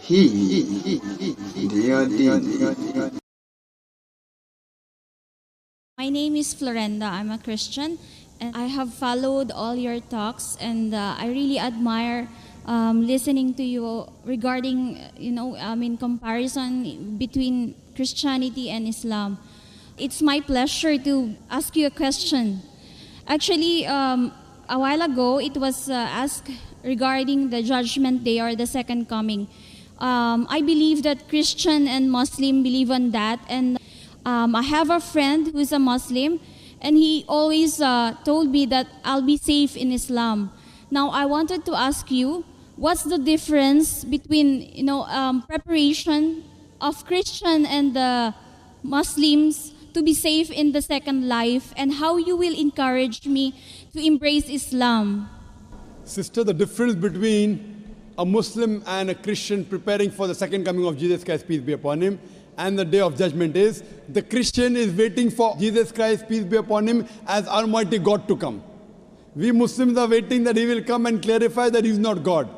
he, they. My name is Florenda. I'm a Christian, and I have followed all your talks, and I really admire listening to you regarding, in comparison between Christianity and Islam. It's my pleasure to ask you a question. Actually, a while ago, it was asked regarding the Judgment Day or the Second Coming. I believe that Christian and Muslim believe on that, and I have a friend who is a Muslim, and he always told me that I'll be safe in Islam. Now, I wanted to ask you, what's the difference between, preparation of Christian and the Muslims to be safe in the second life, and how you will encourage me to embrace Islam? Sister, the difference between a Muslim and a Christian preparing for the second coming of Jesus Christ, peace be upon him, and the day of judgment is, the Christian is waiting for Jesus Christ, peace be upon him, as Almighty God to come. We Muslims are waiting that he will come and clarify that he is not God.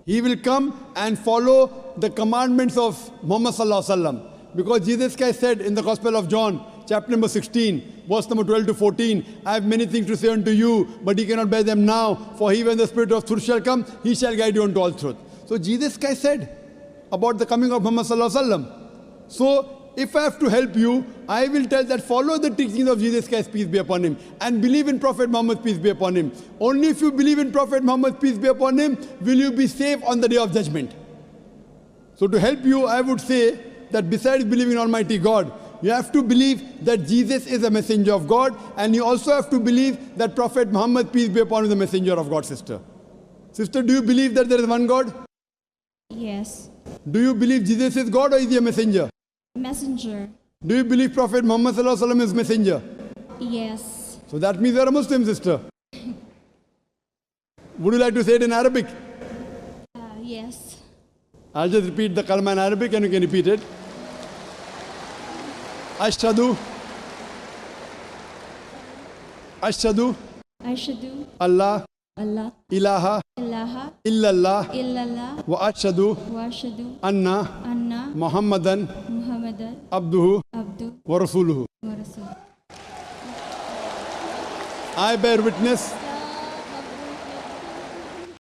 He will come and follow the commandments of Muhammad sallallahu alaihi wasallam. Because Jesus Christ said in the Gospel of John, chapter number 16, verse number 12 to 14, I have many things to say unto you, but ye cannot bear them now, for he, when the Spirit of truth shall come, he shall guide you unto all truth. So Jesus Christ said about the coming of Muhammad sallallahu alaihi wasallam. So, if I have to help you, I will tell that follow the teachings of Jesus Christ, peace be upon him, and believe in Prophet Muhammad, peace be upon him. Only if you believe in Prophet Muhammad, peace be upon him, will you be safe on the day of judgment. So to help you, I would say that besides believing in Almighty God, you have to believe that Jesus is a messenger of God, and you also have to believe that Prophet Muhammad, peace be upon him, is the messenger of God, sister. Sister, do you believe that there is one God? Yes. Do you believe Jesus is God or is he a messenger? Messenger. Do you believe Prophet Muhammad sallallahu alaihi wasallam is messenger? Yes. So that means you are a Muslim, sister. Would you like to say it in Arabic? Yes. I'll just repeat the kalma in Arabic and you can repeat it. Ashhadu. Ashhadu. Ashhadu. Allah. Allah. Ilaha. Ilaha. Illallah. Illallah. Wa ashhadu. Wa ashhadu. Anna. Anna. Muhammadan. Muhammadan. Abduhu. Abdu. Wa rasuluhu. Wa Rasul. I bear witness